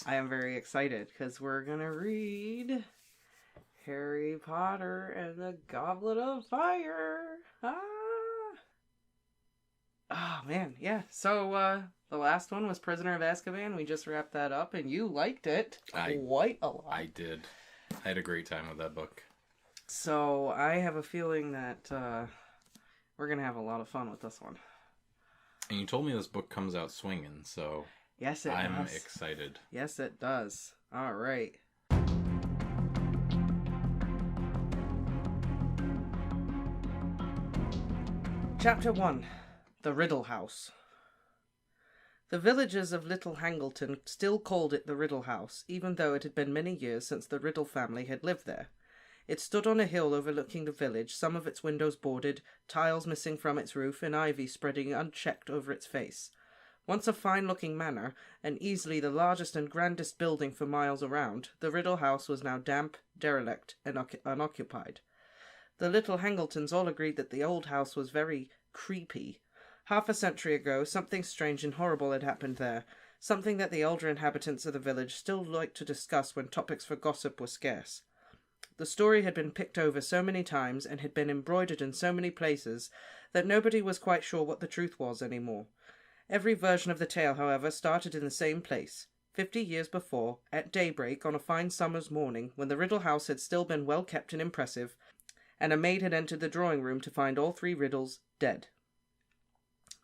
I am very excited because we're going to read Harry Potter and the Goblet of Fire. Oh, man, yeah. So, the last one was Prisoner of Azkaban. We just wrapped that up, and you liked it quite a lot. I did. I had a great time with that book. So, I have a feeling that we're going to have a lot of fun with this one. And you told me this book comes out swinging, so... Yes, it does. I'm excited. Yes, it does. All right. Chapter 1. The Riddle House. The villagers of Little Hangleton still called it the Riddle House, even though it had been many years since the Riddle family had lived there. It stood on a hill overlooking the village, some of its windows boarded, tiles missing from its roof, and ivy spreading unchecked over its face. Once a fine-looking manor, and easily the largest and grandest building for miles around, the Riddle House was now damp, derelict, and unoccupied. The Little Hangletons all agreed that the old house was very creepy. Half a century ago, something strange and horrible had happened there, something that the older inhabitants of the village still liked to discuss when topics for gossip were scarce. The story had been picked over so many times and had been embroidered in so many places that nobody was quite sure what the truth was anymore. Every version of the tale, however, started in the same place. 50 years before, at daybreak on a fine summer's morning, when the Riddle house had still been well kept and impressive, and a maid had entered the drawing-room to find all 3 Riddles dead.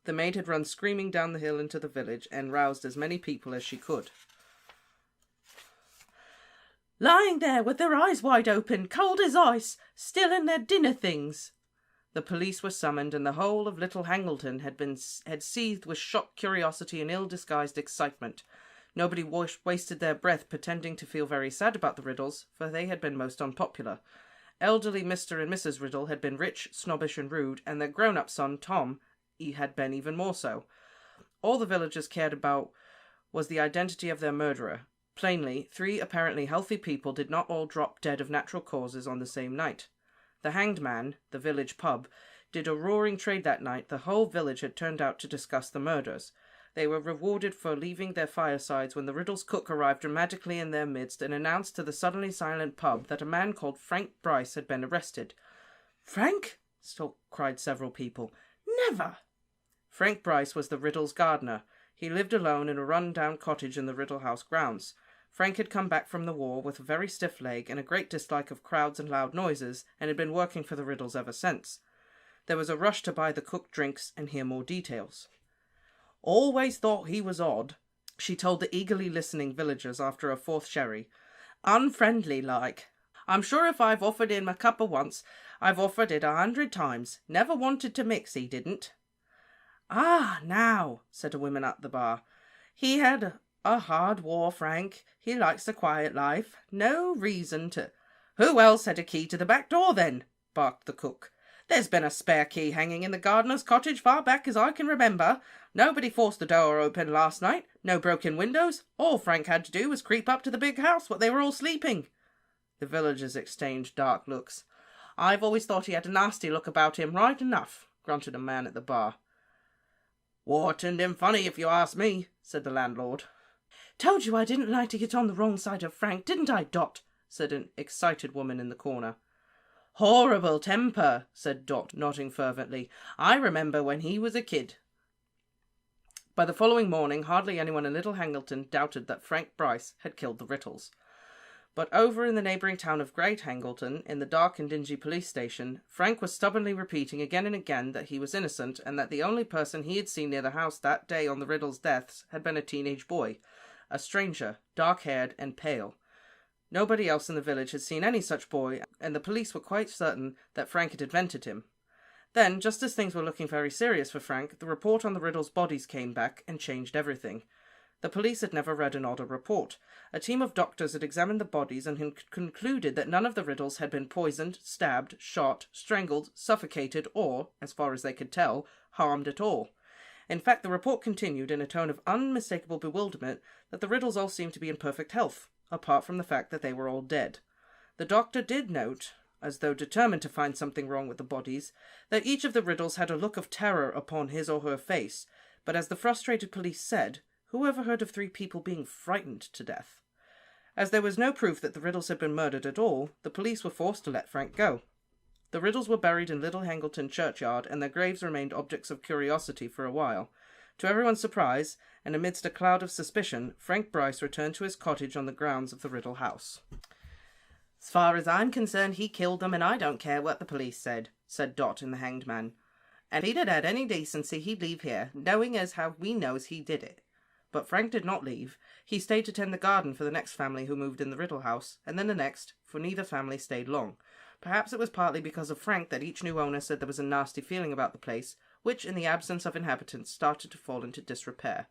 The maid had run screaming down the hill into the village and roused as many people as she could. "Lying there with their eyes wide open, cold as ice, still in their dinner things." The police were summoned, and the whole of Little Hangleton had seethed with shocked curiosity and ill-disguised excitement. Nobody wasted their breath pretending to feel very sad about the Riddles, for they had been most unpopular. Elderly Mr. and Mrs. Riddle had been rich, snobbish, and rude, and their grown-up son, Tom, had been even more so. All the villagers cared about was the identity of their murderer. Plainly, 3 apparently healthy people did not all drop dead of natural causes on the same night. The Hanged Man, the village pub, did a roaring trade that night. The whole village had turned out to discuss the murders. They were rewarded for leaving their firesides when the Riddle's cook arrived dramatically in their midst and announced to the suddenly silent pub that a man called Frank Bryce had been arrested. "Frank?" cried several people. "Never!" Frank Bryce was the Riddle's gardener. He lived alone in a run-down cottage in the Riddle house grounds. Frank had come back from the war with a very stiff leg and a great dislike of crowds and loud noises, and had been working for the Riddles ever since. There was a rush to buy the cooked drinks and hear more details. "Always thought he was odd," she told the eagerly listening villagers after a 4th sherry. "Unfriendly like. I'm sure if I've offered him a cuppa once, I've offered it 100 times. Never wanted to mix, he didn't." "Ah, now," said a woman at the bar. "He had a hard war, Frank. He likes a quiet life. No reason to—" "Who else had a key to the back door, then?" barked the cook. "There's been a spare key hanging in the gardener's cottage far back as I can remember. Nobody forced the door open last night. No broken windows. All Frank had to do was creep up to the big house while they were all sleeping." The villagers exchanged dark looks. "I've always thought he had a nasty look about him, right enough," grunted a man at the bar. "War turned him funny, if you ask me," said the landlord. "Told you I didn't like to get on the wrong side of Frank, didn't I, Dot?" said an excited woman in the corner. "Horrible temper," said Dot, nodding fervently. "I remember when he was a kid." By the following morning, hardly anyone in Little Hangleton doubted that Frank Bryce had killed the Riddles. But over in the neighbouring town of Great Hangleton, in the dark and dingy police station, Frank was stubbornly repeating again and again that he was innocent, and that the only person he had seen near the house that day on the Riddles' deaths had been a teenage boy, a stranger, dark-haired and pale. Nobody else in the village had seen any such boy, and the police were quite certain that Frank had invented him. Then, just as things were looking very serious for Frank, the report on the Riddles' bodies came back and changed everything. The police had never read an odder report. A team of doctors had examined the bodies and had concluded that none of the Riddles had been poisoned, stabbed, shot, strangled, suffocated, or, as far as they could tell, harmed at all. In fact, the report continued in a tone of unmistakable bewilderment that the Riddles all seemed to be in perfect health, apart from the fact that they were all dead. The doctor did note, as though determined to find something wrong with the bodies, that each of the Riddles had a look of terror upon his or her face, but as the frustrated police said, Who ever heard of 3 people being frightened to death? As there was no proof that the Riddles had been murdered at all, the police were forced to let Frank go. The Riddles were buried in Little Hangleton churchyard, and their graves remained objects of curiosity for a while. To everyone's surprise, and amidst a cloud of suspicion, Frank Bryce returned to his cottage on the grounds of the Riddle house. "As far as I'm concerned, he killed them, and I don't care what the police said," said Dot in The Hanged Man. "And if he'd had any decency, he'd leave here, knowing as how we knows he did it." But Frank did not leave. He stayed to tend the garden for the next family who moved in the Riddle house, and then the next, for neither family stayed long. Perhaps it was partly because of Frank that each new owner said there was a nasty feeling about the place, which, in the absence of inhabitants, started to fall into disrepair.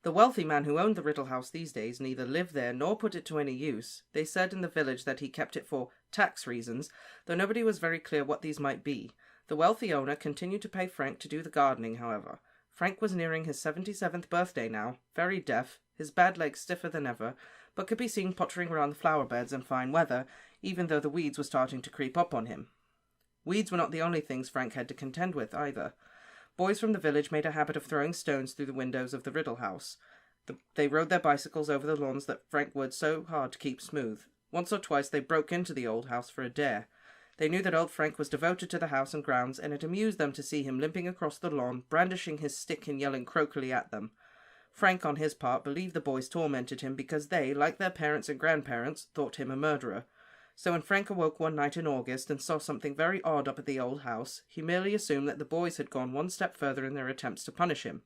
The wealthy man who owned the Riddle house these days neither lived there nor put it to any use. They said in the village that he kept it for tax reasons, though nobody was very clear what these might be. The wealthy owner continued to pay Frank to do the gardening, however. Frank was nearing his 77th birthday now, very deaf, his bad legs stiffer than ever, but could be seen pottering around the flower beds in fine weather, even though the weeds were starting to creep up on him. Weeds were not the only things Frank had to contend with, either. Boys from the village made a habit of throwing stones through the windows of the Riddle house. They rode their bicycles over the lawns that Frank worked so hard to keep smooth. Once or twice they broke into the old house for a dare. They knew that old Frank was devoted to the house and grounds, and it amused them to see him limping across the lawn, brandishing his stick and yelling croakily at them. Frank, on his part, believed the boys tormented him because they, like their parents and grandparents, thought him a murderer. So when Frank awoke one night in August and saw something very odd up at the old house, he merely assumed that the boys had gone one step further in their attempts to punish him.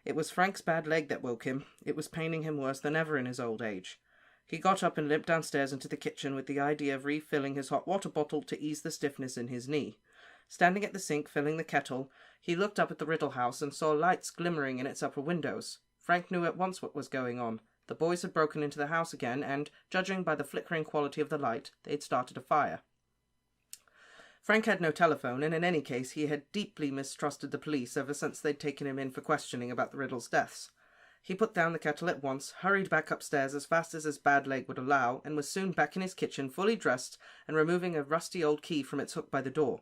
It was Frank's bad leg that woke him. It was paining him worse than ever in his old age. He got up and limped downstairs into the kitchen with the idea of refilling his hot water bottle to ease the stiffness in his knee. Standing at the sink filling the kettle, he looked up at the Riddle house and saw lights glimmering in its upper windows. Frank knew at once what was going on. The boys had broken into the house again, and, judging by the flickering quality of the light, they had started a fire. Frank had no telephone, and in any case he had deeply mistrusted the police ever since they'd taken him in for questioning about the Riddle's deaths. He put down the kettle at once, hurried back upstairs as fast as his bad leg would allow, and was soon back in his kitchen, fully dressed, and removing a rusty old key from its hook by the door.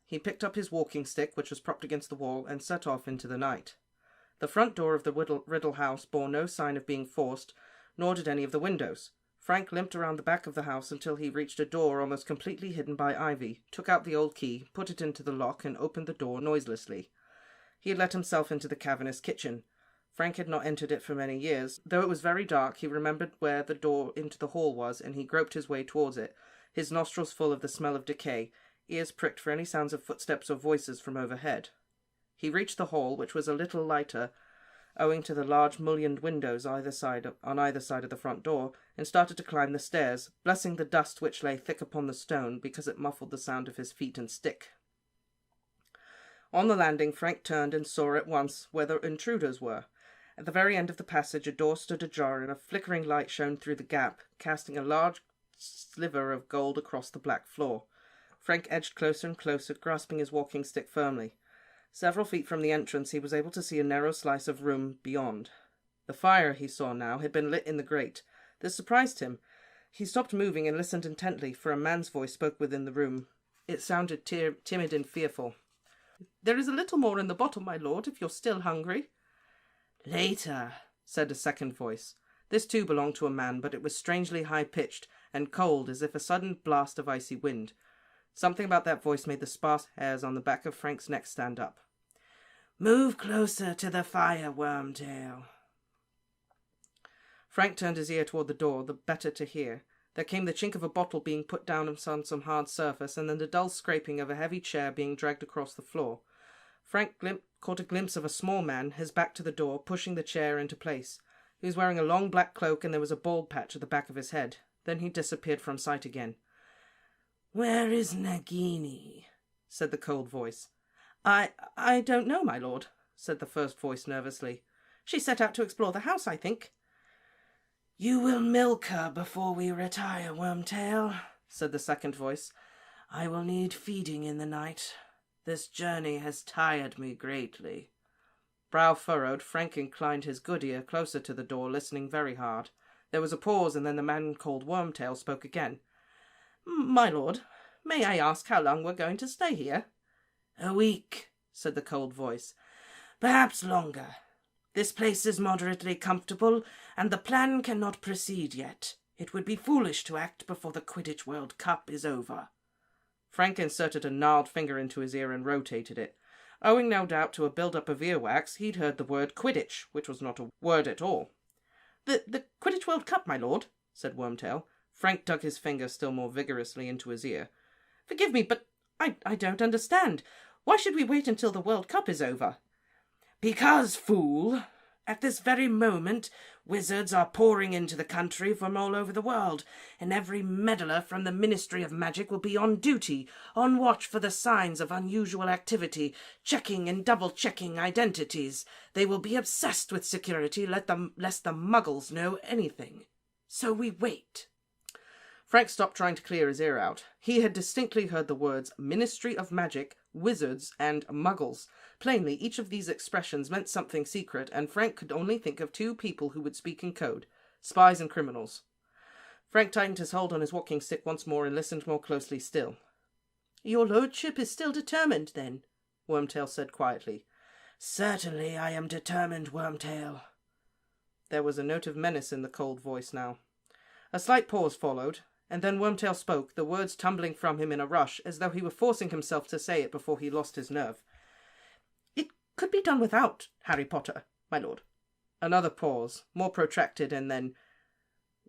He picked up his walking stick, which was propped against the wall, and set off into the night. The front door of the Riddle house bore no sign of being forced, nor did any of the windows. Frank limped around the back of the house until he reached a door almost completely hidden by ivy, took out the old key, put it into the lock, and opened the door noiselessly. He had let himself into the cavernous kitchen. Frank had not entered it for many years. Though it was very dark, he remembered where the door into the hall was, and he groped his way towards it, his nostrils full of the smell of decay, ears pricked for any sounds of footsteps or voices from overhead. He reached the hall, which was a little lighter, owing to the large mullioned windows on either side of the front door, and started to climb the stairs, blessing the dust which lay thick upon the stone, because it muffled the sound of his feet and stick. On the landing, Frank turned and saw at once where the intruders were. At the very end of the passage a door stood ajar, and a flickering light shone through the gap, casting a large sliver of gold across the black floor. Frank edged closer and closer, grasping his walking stick firmly. Several feet from the entrance he was able to see a narrow slice of room beyond. The fire, he saw now, had been lit in the grate. This surprised him. He stopped moving and listened intently, for a man's voice spoke within the room. It sounded timid and fearful. "There is a little more in the bottle, my lord, if you're still hungry." "Later," said a second voice. This too belonged to a man, but it was strangely high-pitched and cold, as if a sudden blast of icy wind. Something about that voice made the sparse hairs on the back of Frank's neck stand up. "Move closer to the fire, Wormtail." Frank turned his ear toward the door, the better to hear. There came the chink of a bottle being put down on some hard surface, and then the dull scraping of a heavy chair being dragged across the floor. Frank caught a glimpse of a small man, his back to the door, pushing the chair into place. He was wearing a long black cloak, and there was a bald patch at the back of his head. Then he disappeared from sight again. "Where is Nagini?" said the cold voice. I don't know, my lord," said the first voice nervously. "She set out to explore the house, I think." "You will milk her before we retire, Wormtail," said the second voice. "I will need feeding in the night. This journey has tired me greatly." Brow furrowed, Frank inclined his good ear closer to the door, listening very hard. There was a pause, and then the man called Wormtail spoke again. "My lord, may I ask how long we're going to stay here?" "A week," said the cold voice. "Perhaps longer. This place is moderately comfortable, and the plan cannot proceed yet. It would be foolish to act before the Quidditch World Cup is over. Frank inserted a gnarled finger into his ear and rotated it. Owing no doubt to a build-up of earwax, he'd heard the word Quidditch, which was not a word at all. The Quidditch World Cup, my lord, said Wormtail. Frank dug his finger still more vigorously into his ear. Forgive me, but I don't understand. Why should we wait until the World Cup is over? Because, fool, at this very moment, wizards are pouring into the country from all over the world, and every meddler from the Ministry of Magic will be on duty, on watch for the signs of unusual activity, checking and double-checking identities. They will be obsessed with security, lest the muggles know anything. So we wait. Frank stopped trying to clear his ear out. He had distinctly heard the words Ministry of Magic, wizards, and muggles. Plainly, each of these expressions meant something secret, and Frank could only think of two people who would speak in code: spies and criminals. Frank tightened his hold on his walking stick once more and listened more closely still. Your lordship is still determined, then? Wormtail said quietly. Certainly I am determined, Wormtail. There was a note of menace in the cold voice now. A slight pause followed, and then Wormtail spoke, the words tumbling from him in a rush, as though he were forcing himself to say it before he lost his nerve. It could be done without Harry Potter, my lord. Another pause, more protracted, and then,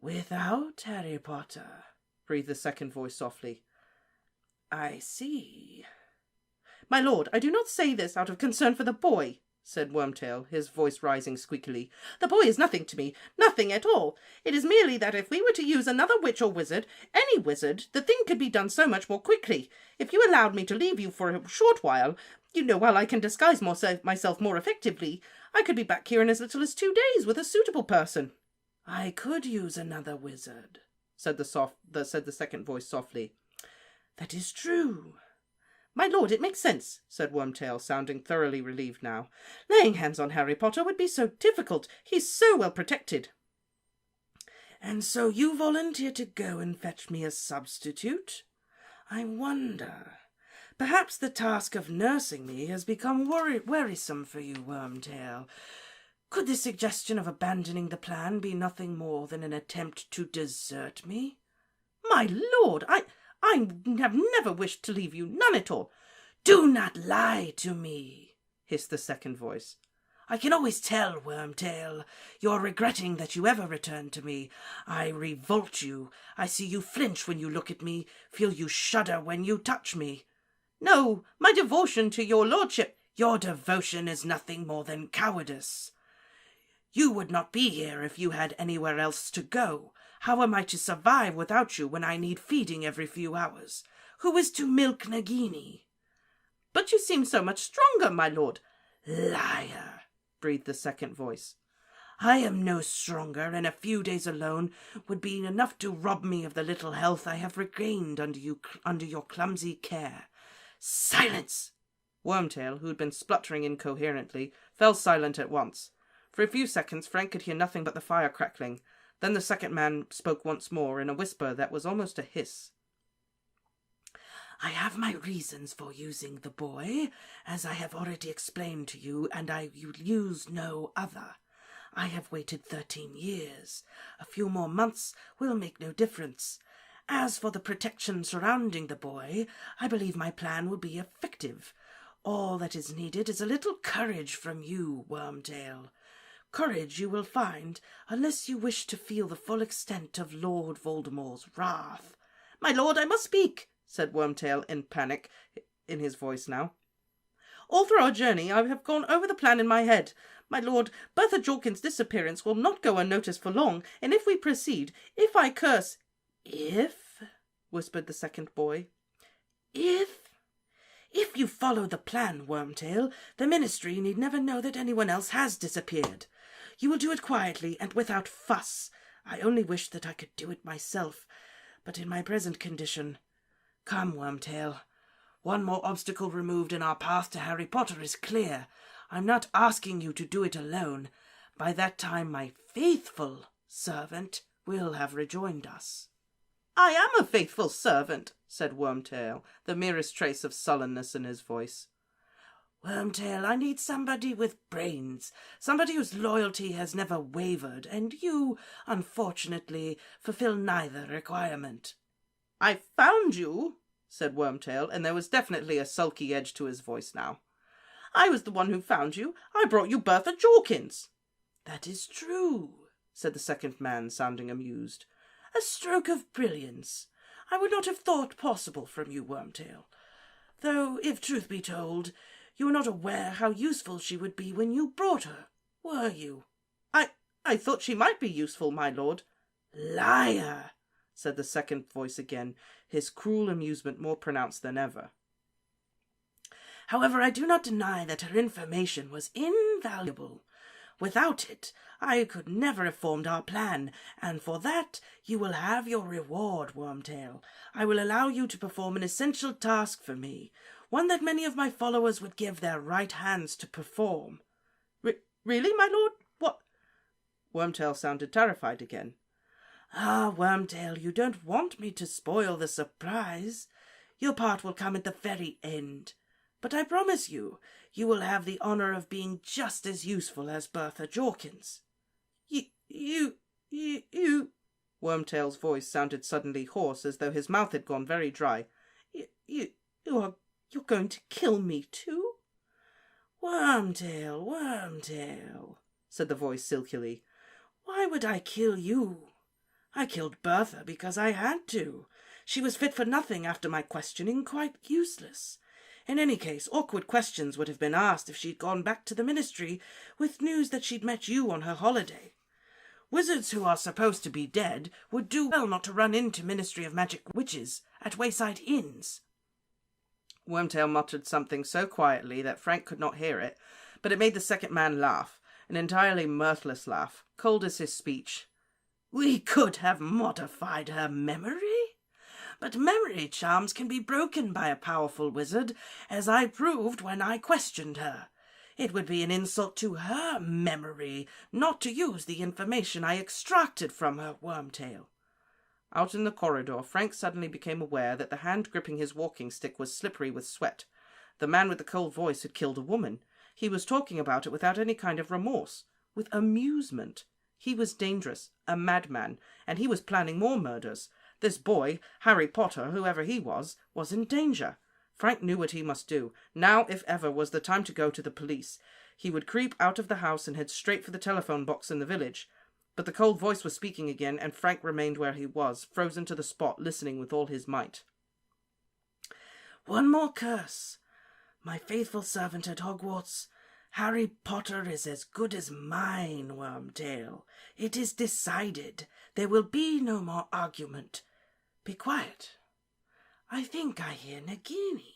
Without Harry Potter, breathed the second voice softly. I see. My lord, I do not say this out of concern for the boy, said Wormtail, his voice rising squeakily. The boy is nothing to me, nothing at all. It is merely that if we were to use another witch or wizard, any wizard, the thing could be done so much more quickly. If you allowed me to leave you for a short while, while I can disguise myself more effectively, I could be back here in as little as 2 days with a suitable person. I could use another wizard, said the second voice softly. That is true. My lord, it makes sense, said Wormtail, sounding thoroughly relieved now. Laying hands on Harry Potter would be so difficult. He's so well protected. And so you volunteer to go and fetch me a substitute? I wonder. Perhaps the task of nursing me has become wearisome for you, Wormtail. Could the suggestion of abandoning the plan be nothing more than an attempt to desert me? My lord, I have never wished to leave you, none at all. Do not lie to me, hissed the second voice. I can always tell, Wormtail. You're regretting that you ever returned to me. I revolt you. I see you flinch when you look at me, feel you shudder when you touch me. No, my devotion to your lordship. Your devotion is nothing more than cowardice. You would not be here if you had anywhere else to go. How am I to survive without you when I need feeding every few hours? Who is to milk Nagini? But you seem so much stronger, my lord. Liar, breathed the second voice. I am no stronger, and a few days alone would be enough to rob me of the little health I have regained under your clumsy care. Silence! Wormtail, who had been spluttering incoherently, fell silent at once. For a few seconds Frank could hear nothing but the fire crackling. Then the second man spoke once more, in a whisper that was almost a hiss. I have my reasons for using the boy, as I have already explained to you, and I will use no other. I have waited 13 years. A few more months will make no difference. As for the protection surrounding the boy, I believe my plan will be effective. All that is needed is a little courage from you, Wormtail. Courage you will find, unless you wish to feel the full extent of Lord Voldemort's wrath. My lord, I must speak, said Wormtail in panic, in his voice now. All through our journey I have gone over the plan in my head. My lord, Bertha Jorkin's disappearance will not go unnoticed for long, and if we proceed, if I curse— If? Whispered the second boy. If you follow the plan, Wormtail, the Ministry need never know that anyone else has disappeared. You will do it quietly and without fuss. I only wish that I could do it myself, but in my present condition— Come, Wormtail. One more obstacle removed and our path to Harry Potter is clear. I'm not asking you to do it alone. By that time my faithful servant will have rejoined us. I am a faithful servant, said Wormtail, the merest trace of sullenness in his voice. Wormtail, I need somebody with brains, somebody whose loyalty has never wavered, and you, unfortunately, fulfill neither requirement. I found you, said Wormtail, and there was definitely a sulky edge to his voice now. I was the one who found you. I brought you Bertha Jorkins. That is true, said the second man, sounding amused. A stroke of brilliance. I would not have thought possible from you, Wormtail. Though, if truth be told, you were not aware how useful she would be when you brought her, were you? I thought she might be useful, my lord. Liar, said the second voice again, his cruel amusement more pronounced than ever. However, I do not deny that her information was invaluable. Without it, I could never have formed our plan, and for that you will have your reward, Wormtail. I will allow you to perform an essential task for me, one that many of my followers would give their right hands to perform. Really, my lord? What? Wormtail sounded terrified again. Ah, Wormtail, you don't want me to spoil the surprise. Your part will come at the very end. But I promise you, you will have the honour of being just as useful as Bertha Jorkins. You... Wormtail's voice sounded suddenly hoarse, as though his mouth had gone very dry. You're going to kill me too? Wormtail, said the voice silkily. Why would I kill you? I killed Bertha because I had to. She was fit for nothing after my questioning, quite useless. In any case, awkward questions would have been asked if she'd gone back to the ministry with news that she'd met you on her holiday. Wizards who are supposed to be dead would do well not to run into Ministry of Magic witches at wayside inns. Wormtail muttered something so quietly that Frank could not hear it, but it made the second man laugh, an entirely mirthless laugh, cold as his speech. We could have modified her memory? But memory charms can be broken by a powerful wizard, as I proved when I questioned her. It would be an insult to her memory not to use the information I extracted from her, Wormtail. Out in the corridor, Frank suddenly became aware that the hand gripping his walking stick was slippery with sweat. The man with the cold voice had killed a woman. He was talking about it without any kind of remorse, with amusement. He was dangerous, a madman, and he was planning more murders. This boy, Harry Potter, whoever he was in danger. Frank knew what he must do. Now, if ever, was the time to go to the police. He would creep out of the house and head straight for the telephone box in the village. But the cold voice was speaking again, and Frank remained where he was, frozen to the spot, listening with all his might. One more curse. My faithful servant at Hogwarts, Harry Potter is as good as mine, Wormtail. It is decided. There will be no more argument. Be quiet. I think I hear Nagini.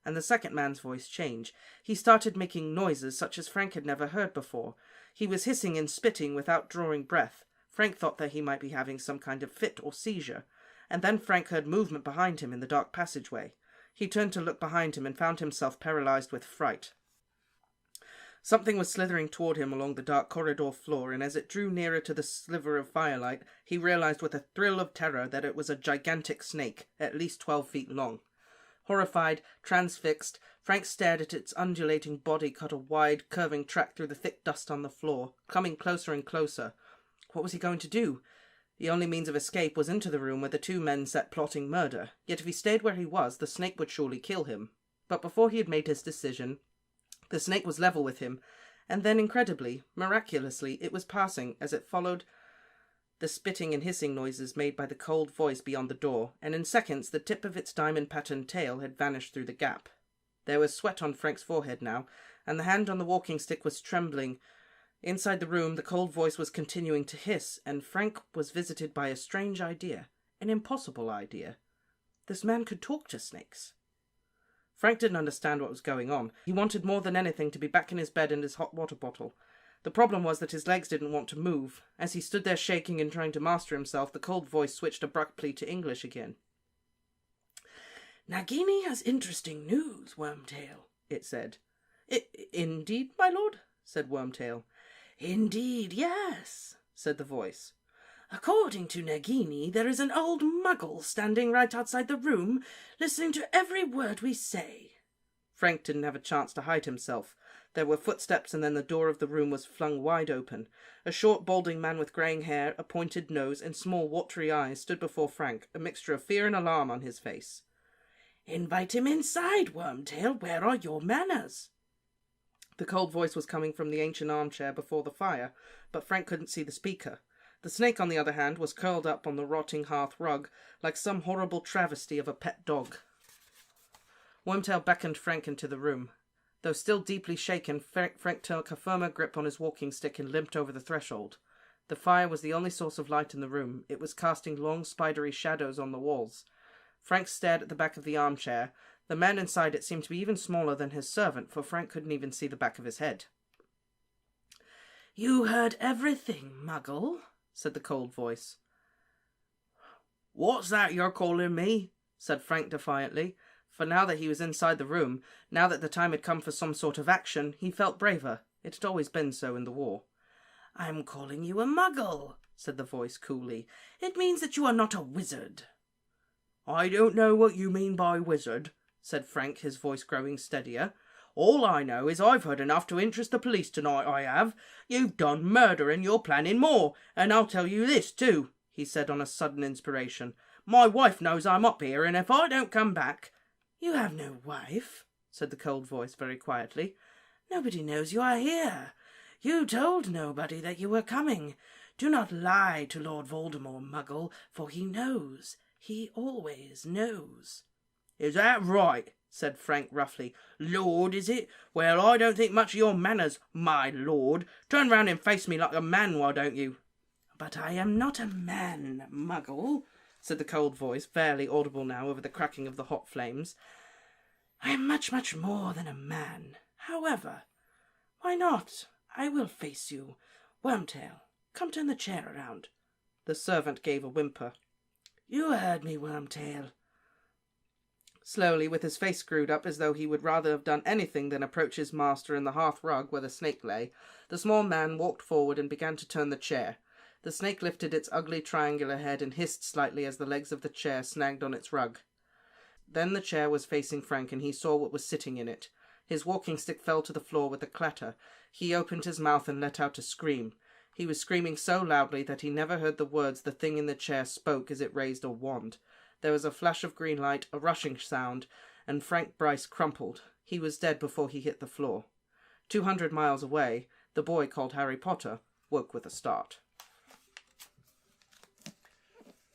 And the second man's voice changed. He started making noises such as Frank had never heard before. He was hissing and spitting without drawing breath. Frank thought that he might be having some kind of fit or seizure. And then Frank heard movement behind him in the dark passageway. He turned to look behind him and found himself paralyzed with fright. Something was slithering toward him along the dark corridor floor, and as it drew nearer to the sliver of firelight, he realized with a thrill of terror that it was a gigantic snake, at least 12 feet long. Horrified, transfixed, Frank stared at its undulating body cut a wide, curving track through the thick dust on the floor, coming closer and closer. What was he going to do? The only means of escape was into the room where the two men sat plotting murder, yet if he stayed where he was, the snake would surely kill him. But before he had made his decision, the snake was level with him, and then incredibly, miraculously, it was passing as it followed the spitting and hissing noises made by the cold voice beyond the door, and in seconds the tip of its diamond-patterned tail had vanished through the gap. There was sweat on Frank's forehead now, and the hand on the walking stick was trembling. Inside the room, the cold voice was continuing to hiss, and Frank was visited by a strange idea, an impossible idea. This man could talk to snakes. Frank didn't understand what was going on. He wanted more than anything to be back in his bed and his hot water bottle. The problem was that his legs didn't want to move. As he stood there shaking and trying to master himself, the cold voice switched abruptly to English again. Nagini has interesting news, Wormtail, it said. Indeed, my lord, said Wormtail. Indeed, yes, said the voice. According to Nagini, there is an old muggle standing right outside the room, listening to every word we say. Frank didn't have a chance to hide himself. There were footsteps, and then the door of the room was flung wide open. A short, balding man with greying hair, a pointed nose, and small, watery eyes stood before Frank, a mixture of fear and alarm on his face. "Invite him inside, Wormtail. Where are your manners?" The cold voice was coming from the ancient armchair before the fire, but Frank couldn't see the speaker. The snake, on the other hand, was curled up on the rotting hearth rug, like some horrible travesty of a pet dog. Wormtail beckoned Frank into the room. Though still deeply shaken, Frank took a firmer grip on his walking stick and limped over the threshold. The fire was the only source of light in the room. It was casting long, spidery shadows on the walls. Frank stared at the back of the armchair. The man inside it seemed to be even smaller than his servant, for Frank couldn't even see the back of his head. "You heard everything, Muggle," said the cold voice. "What's that you're calling me?" said Frank defiantly, for now that he was inside the room, now that the time had come for some sort of action, he felt braver. It had always been so in the war. "I'm calling you a Muggle," said the voice coolly. "It means that you are not a wizard." "I don't know what you mean by wizard," said Frank, his voice growing steadier. "All I know is I've heard enough to interest the police tonight, I have. You've done murder and you're planning more. And I'll tell you this too," he said on a sudden inspiration. "My wife knows I'm up here, and if I don't come back—" "You have no wife," said the cold voice very quietly. "Nobody knows you are here. You told nobody that you were coming. Do not lie to Lord Voldemort, Muggle, for he knows. He always knows." "Is that right?" said Frank roughly. "Lord, is it? Well, I don't think much of your manners, my lord. Turn round and face me like a man, why don't you?" "But I am not a man, Muggle," said the cold voice, barely audible now over the crackling of the hot flames. "I am much, much more than a man. However, why not? I will face you. Wormtail, come turn the chair around." The servant gave a whimper. "You heard me, Wormtail." Slowly, with his face screwed up as though he would rather have done anything than approach his master in the hearth rug where the snake lay, the small man walked forward and began to turn the chair. The snake lifted its ugly triangular head and hissed slightly as the legs of the chair snagged on its rug. Then the chair was facing Frank, and he saw what was sitting in it. His walking stick fell to the floor with a clatter. He opened his mouth and let out a scream. He was screaming so loudly that he never heard the words the thing in the chair spoke as it raised a wand. There was a flash of green light, a rushing sound, and Frank Bryce crumpled. He was dead before he hit the floor. 200 miles away, the boy called Harry Potter woke with a start.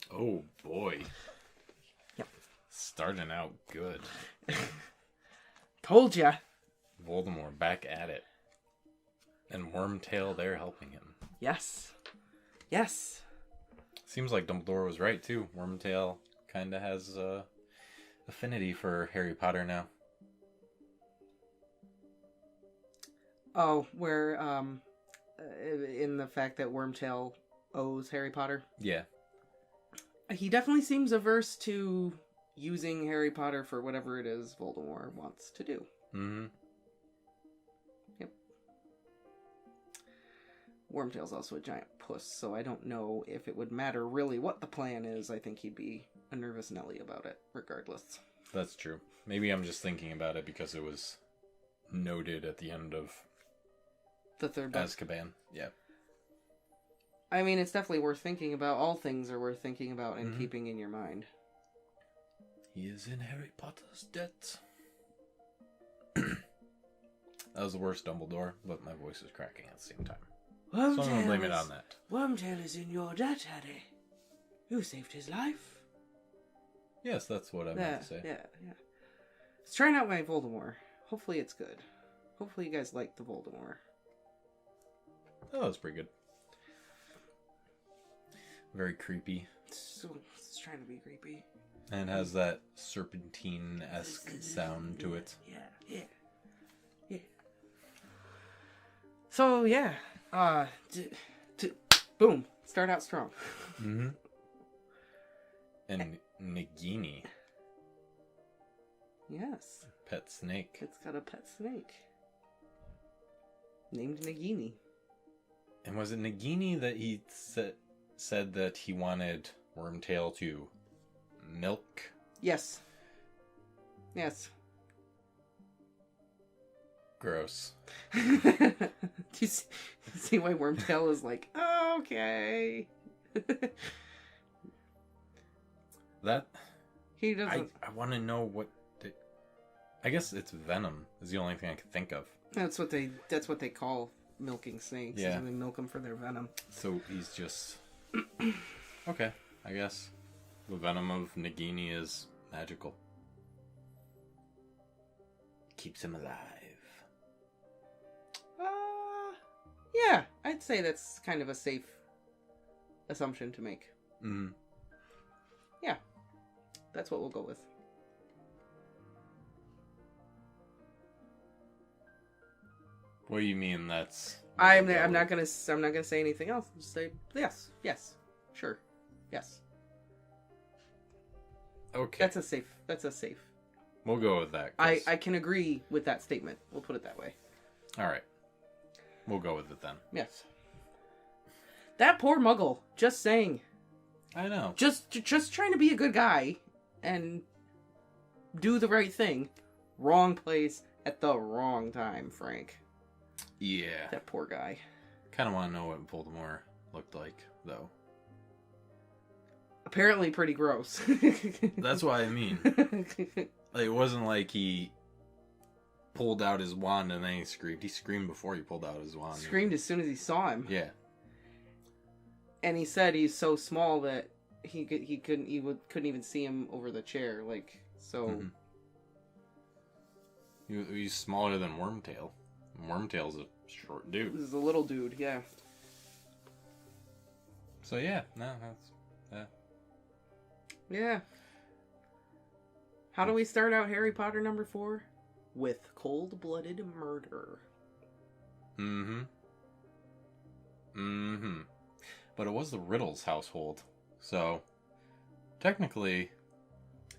Oh, boy. Yep. Starting out good. Told ya. Voldemort back at it. And Wormtail there helping him. Yes. Yes. Seems like Dumbledore was right, too. Wormtail kind of has affinity for Harry Potter now. Oh, we're in the fact that Wormtail owes Harry Potter? Yeah. He definitely seems averse to using Harry Potter for whatever it is Voldemort wants to do. Mm-hmm. Yep. Wormtail's also a giant puss, so I don't know if it would matter really what the plan is. I think he'd be a nervous Nelly about it, regardless. That's true. Maybe I'm just thinking about it because it was noted at the end of The third book. Azkaban. Yeah. I mean, it's definitely worth thinking about. All things are worth thinking about and keeping in your mind. He is in Harry Potter's debt. That was the worst Dumbledore, but my voice is cracking at the same time. So I'm going to blame it on that. Wormtail is in your debt, Harry. You saved his life. Yes, that's what I meant to say. Yeah. Let's try out my Voldemort. Hopefully it's good. Hopefully you guys like the Voldemort. Oh, that was pretty good. Very creepy. So, it's trying to be creepy. And has that serpentine-esque sound to it. Yeah. So, yeah. Boom. Start out strong. Mm-hmm. And Nagini. Yes. Pet snake. It's got a pet snake. Named Nagini. And was it Nagini that he said that he wanted Wormtail to milk? Yes. Gross. Do you see why Wormtail is like, okay? That He doesn't. I want to know what. I guess it's venom is the only thing I can think of. That's what they call milking snakes. Yeah. They milk them for their venom. So he's just okay. I guess the venom of Nagini is magical. Keeps him alive. Yeah, I'd say that's kind of a safe assumption to make. Mm. Yeah, that's what we'll go with. What do you mean? That's I'm not gonna say anything else. Just say yes, sure, yes. Okay. That's a safe. We'll go with that. 'Cause... I can agree with that statement. We'll put it that way. All right. We'll go with it then. Yes. That poor Muggle. Just saying. I know. Just trying to be a good guy and do the right thing. Wrong place at the wrong time, Frank. Yeah. That poor guy. Kind of want to know what Voldemort looked like, though. Apparently pretty gross. That's what I mean. Like, it wasn't like he pulled out his wand and then he screamed. He screamed before he pulled out his wand. Screamed as soon as he saw him. Yeah. And he said he's so small that he couldn't even see him over the chair. Like, so. Mm-hmm. He's smaller than Wormtail. Wormtail's a short dude. This is a little dude, yeah. So yeah, no, that's yeah. How do we start out Harry Potter number 4? With cold-blooded murder. Mm-hmm. Mm-hmm. But it was the Riddle's household, so technically,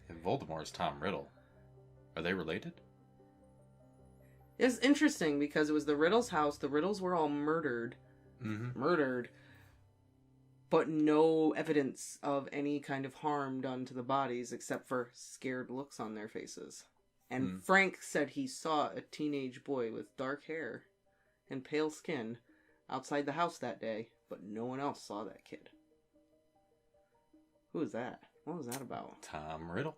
if Voldemort is Tom Riddle, are they related? It's interesting because it was the Riddle's house. The Riddles were all murdered. Mm-hmm. Murdered. But no evidence of any kind of harm done to the bodies except for scared looks on their faces. And Frank said he saw a teenage boy with dark hair and pale skin outside the house that day, but no one else saw that kid. Who was that? What was that about? Tom Riddle.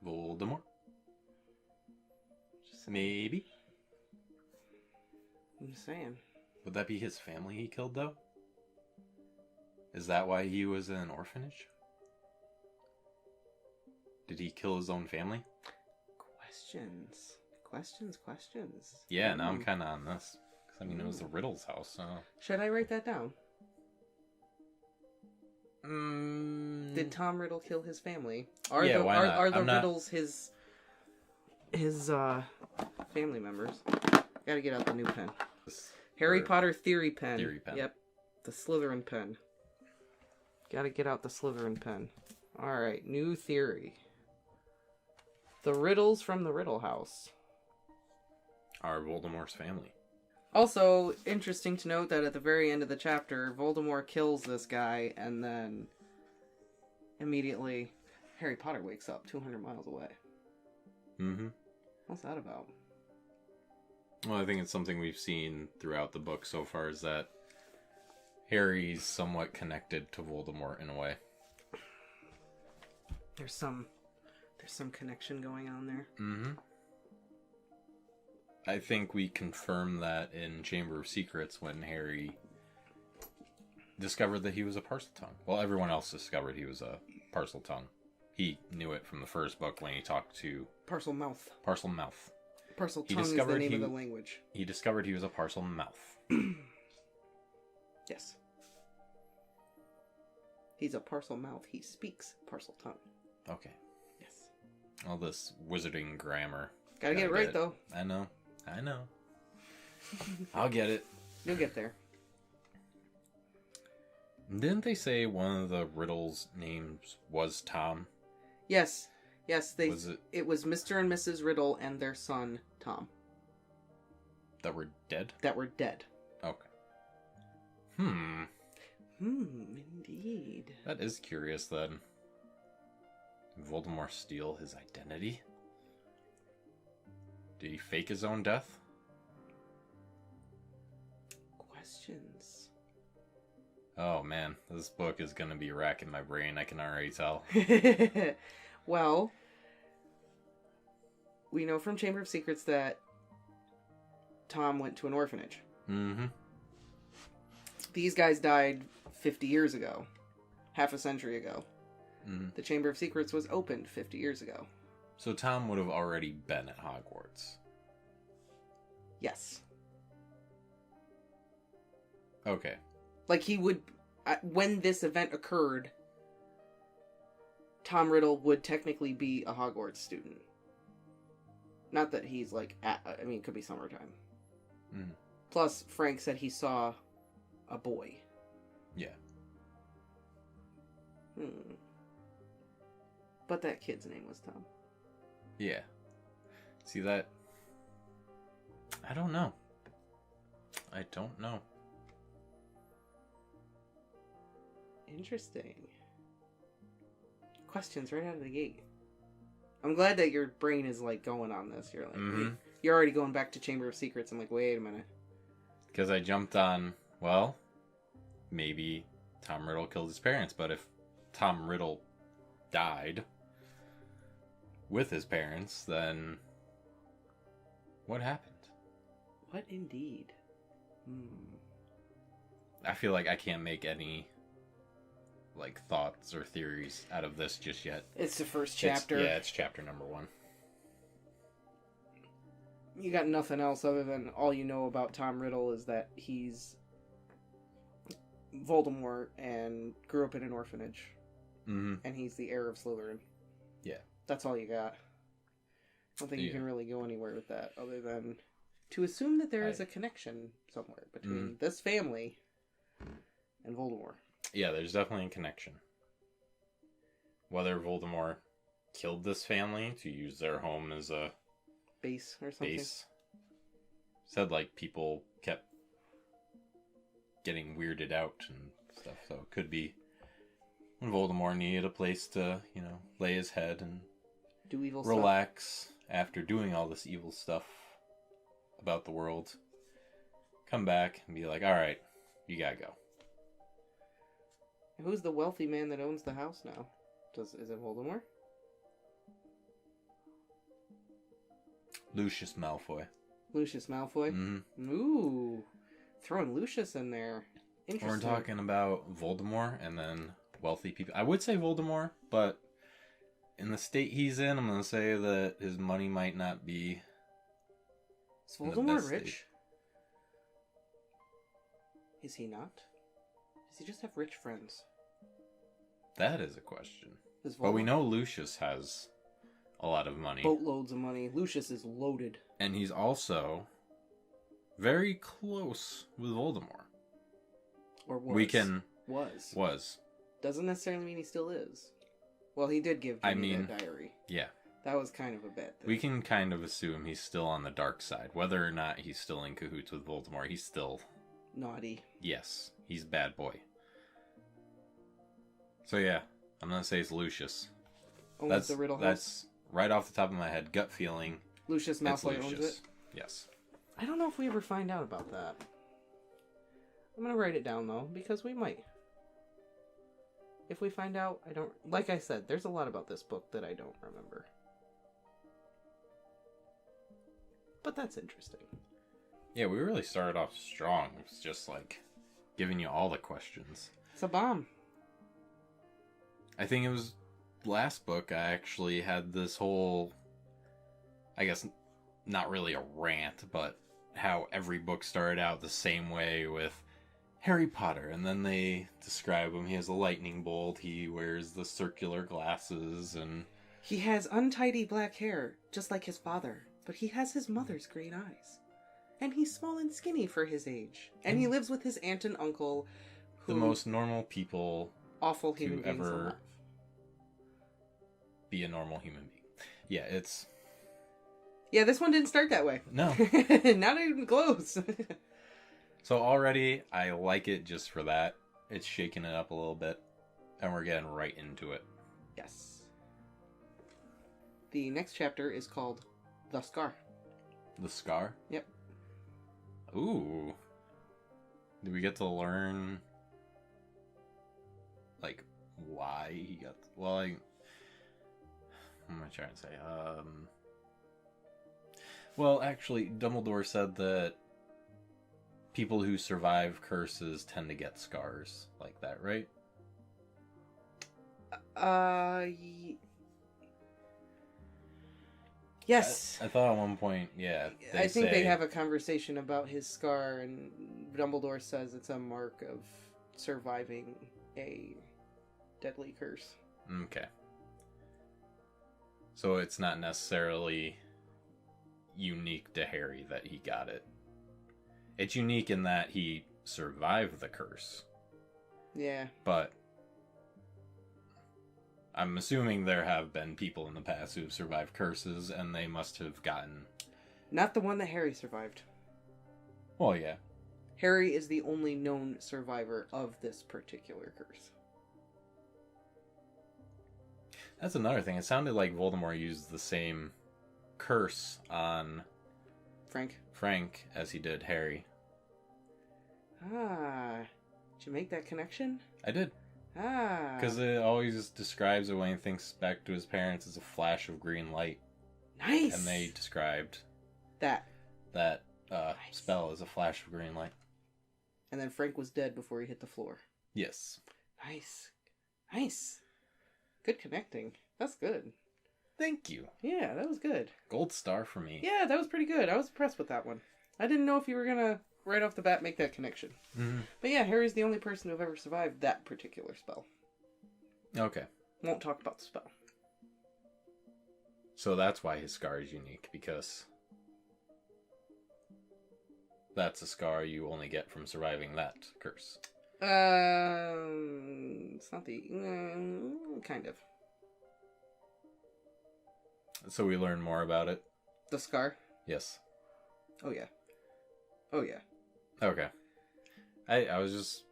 Voldemort. Maybe. I'm just saying. Would that be his family he killed, though? Is that why he was in an orphanage? Did he kill his own family? Questions. Yeah, now I'm kind of on this. Because, I mean, it was the Riddle's house, so... Should I write that down? Mm... Did Tom Riddle kill his family? Why not? Are the Riddles his family members? Gotta get out the new pen. Harry Potter theory pen. Theory pen. Yep. The Slytherin pen. Gotta get out the Slytherin pen. Alright, new theory. The Riddles from the Riddle house are Voldemort's family. Also, interesting to note that at the very end of the chapter, Voldemort kills this guy, and then immediately Harry Potter wakes up 200 miles away. Mm-hmm. What's that about? Well, I think it's something we've seen throughout the book so far, is that Harry's somewhat connected to Voldemort in a way. There's some connection going on there. Mm-hmm. I think we confirmed that in Chamber of Secrets when Harry discovered that he was a Parseltongue. Well, everyone else discovered he was a Parseltongue. He knew it from the first book when he talked to... Parselmouth. Parselmouth. Parseltongue is the name of the language. He discovered he was a Parselmouth. Yes. He's a Parselmouth. He speaks Parseltongue. Okay. Yes. All this wizarding grammar. Gotta get it right, though. I know. I'll get it. You'll get there. Didn't they say one of the Riddle's names was Tom? Yes. It was Mr. and Mrs. Riddle and their son, Tom. That were dead? That were dead. Okay. Indeed. That is curious, then. Did Voldemort steal his identity? Did he fake his own death? Questions. Oh man, this book is gonna be racking my brain. I can already tell. Well, we know from Chamber of Secrets that Tom went to an orphanage. Mm-hmm. These guys died 50 years ago. Half a century ago. Mm-hmm. The Chamber of Secrets was opened 50 years ago. So Tom would have already been at Hogwarts. Yes. Okay. Like, he would... when this event occurred, Tom Riddle would technically be a Hogwarts student. Not that he's, like... I mean, it could be summertime. Mm. Plus, Frank said he saw a boy. Yeah. But that kid's name was Tom. Yeah. See that? I don't know. Interesting. Questions right out of the gate. I'm glad that your brain is, like, going on this. You're like, you're already going back to Chamber of Secrets. I'm like, wait a minute. Because I jumped on, well, maybe Tom Riddle killed his parents, but if Tom Riddle died with his parents, then what happened? What indeed? I feel like I can't make any, like, thoughts or theories out of this just yet. It's the first chapter. It's chapter number 1. You got nothing else other than all you know about Tom Riddle is that he's Voldemort and grew up in an orphanage. Mm-hmm. And he's the heir of Slytherin. Yeah. That's all you got. I don't think you can really go anywhere with that other than to assume that there is a connection somewhere between this family and Voldemort. Yeah, there's definitely a connection. Whether Voldemort killed this family to use their home as a base or something. Said, like, people kept getting weirded out and stuff, so it could be when Voldemort needed a place to, lay his head and do evil relax after doing all this evil stuff about the world. Come back and be like, alright, you gotta go. Who's the wealthy man that owns the house now? Is it Voldemort? Lucius Malfoy. Lucius Malfoy? Mm-hmm. Ooh. Throwing Lucius in there. Interesting. We're talking about Voldemort and then wealthy people. I would say Voldemort, but in the state he's in, I'm going to say that his money might not be... Is Voldemort rich? Is he not? Does he just have rich friends? That is a question. But we know Lucius has a lot of money. Boatloads of money. Lucius is loaded. And he's also very close with Voldemort. Or was. Was. Doesn't necessarily mean he still is. Well, he did give Ginny that diary. Yeah. That was kind of a bad thing. We can kind of assume he's still on the dark side. Whether or not he's still in cahoots with Voldemort, he's still... naughty. Yes. He's a bad boy. So yeah, I'm going to say it's Lucius. Owns the Riddle house? That's right off the top of my head. Gut feeling. Lucius Malfoy owns it? Yes. I don't know if we ever find out about that. I'm going to write it down, though, because we might. If we find out, I don't... Like I said, there's a lot about this book that I don't remember. But that's interesting. Yeah, we really started off strong. It's just like giving you all the questions. It's a bomb. I think it was last book I actually had this whole, I guess not really a rant, but how every book started out the same way with Harry Potter, and then they describe him. He has a lightning bolt, he wears the circular glasses, and... He has untidy black hair, just like his father, but he has his mother's green eyes. And he's small and skinny for his age. And he lives with his aunt and uncle, who... The most normal people... Awful human to beings ever alive. Be a normal human being. Yeah, it's... Yeah, this one didn't start that way. No. Not even close. So already, I like it just for that. It's shaking it up a little bit. And we're getting right into it. Yes. The next chapter is called The Scar. The scar? Yep. Ooh. Do we get to learn, like, why he got... Well, what am I trying to say? Well, actually, Dumbledore said that people who survive curses tend to get scars like that, right? Yes. I thought at one point, yeah. I think they have a conversation about his scar, and Dumbledore says it's a mark of surviving a deadly curse. Okay. So it's not necessarily unique to Harry that he got it. It's unique in that he survived the curse. Yeah. But I'm assuming there have been people in the past who have survived curses, and they must have gotten... Not the one that Harry survived. Well, yeah. Harry is the only known survivor of this particular curse. That's another thing. It sounded like Voldemort used the same curse on Frank as he did Harry. Ah. Did you make that connection? I did. Ah. Because it always describes it when he thinks back to his parents as a flash of green light. Nice. And they described that nice. Spell as a flash of green light. And then Frank was dead before he hit the floor. Yes. Nice. Good connecting. That's good. Thank you. Yeah, that was good. Gold star for me. Yeah, that was pretty good. I was impressed with that one. I didn't know if you were going to, right off the bat, make that connection. Mm-hmm. But yeah, Harry's the only person who've ever survived that particular spell. Okay. Won't talk about the spell. So that's why his scar is unique, because that's a scar you only get from surviving that curse. It's not the... kind of. So we learn more about it? The scar? Yes. Oh, yeah. Okay. I was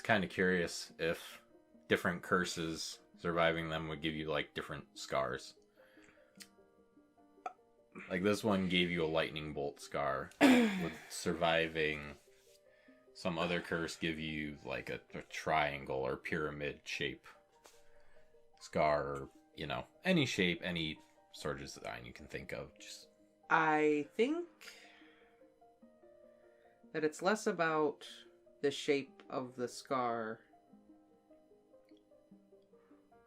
kind of curious if different curses, surviving them would give you, like, different scars. Like, this one gave you a lightning bolt scar. With surviving some other curse give you, like, a triangle or pyramid shape scar, or, you know, any shape, any sort of design you can think of. Just I think that it's less about the shape of the scar,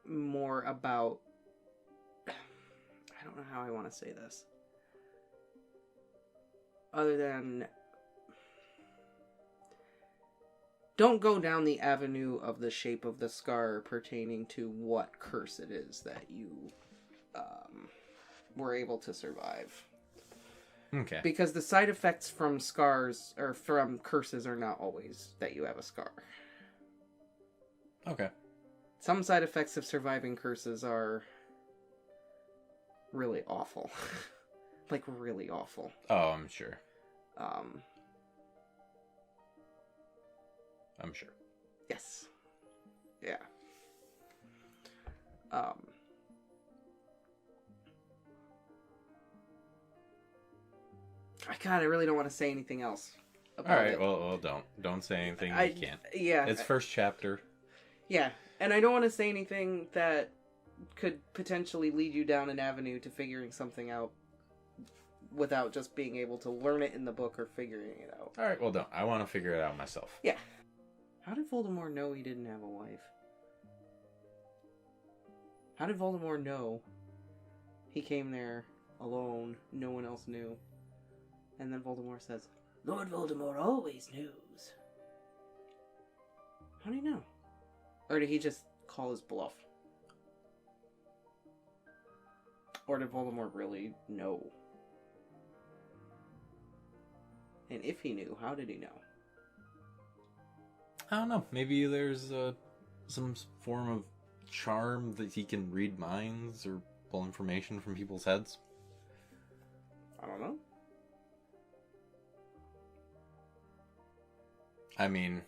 more about... I don't know how I want to say this. Other than... Don't go down the avenue of the shape of the scar pertaining to what curse it is that you were able to survive. okay. Because the side effects from scars, or from curses, are not always that you have a scar. Okay. Some side effects of surviving curses are really awful. Like, really awful. Oh, I'm sure. I'm sure. Yes. Yeah. God, I really don't want to say anything else about Alright, it. well, don't say anything you can't. Yeah. It's first chapter. Yeah, and I don't want to say anything that could potentially lead you down an avenue to figuring something out without just being able to learn it in the book or figuring it out. Alright, well, don't. I want to figure it out myself. Yeah. How did Voldemort know he didn't have a wife? How did Voldemort know he came there alone, no one else knew? And then Voldemort says, Lord Voldemort always knows. How do you know? Or did he just call his bluff? Or did Voldemort really know? And if he knew, how did he know? I don't know. Maybe there's some form of charm that he can read minds or pull information from people's heads. I don't know. I mean,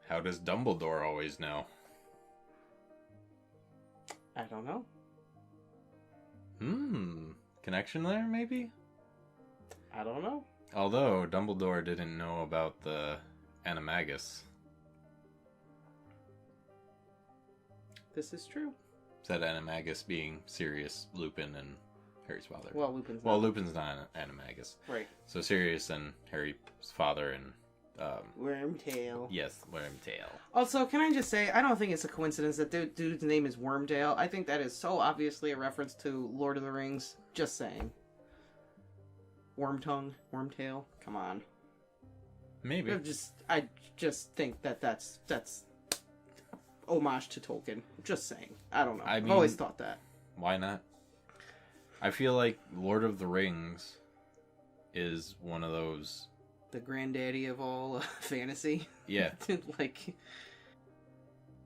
how does Dumbledore always know? I don't know. Connection there, maybe? I don't know. Although Dumbledore didn't know about the animagus. This is true. Said animagus being Sirius, Lupin, and Harry's father. Well, Lupin's not an animagus. Right. So Sirius and Harry's father and... Wormtail. Yes, Wormtail. Also, can I just say, I don't think it's a coincidence that dude's name is Wormtail. I think that is so obviously a reference to Lord of the Rings. Just saying. Wormtongue, Wormtail. Come on. Maybe. I just think that's homage to Tolkien. Just saying. I don't know. I've always thought that. Why not? I feel like Lord of the Rings is one of those... The granddaddy of all fantasy. Yeah. Like,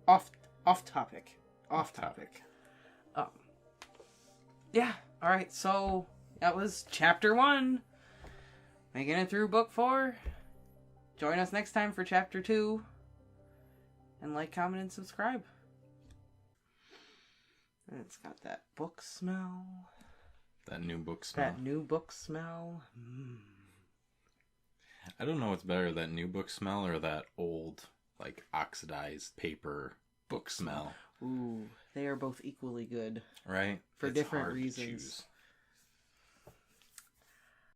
off topic. Yeah. All right. So that was chapter 1. Making it through book 4. Join us next time for chapter 2. And like, comment, and subscribe. And it's got that book smell. That new book smell. I don't know what's better, that new book smell or that old, like, oxidized paper book smell. Ooh, they are both equally good. Right? For different reasons.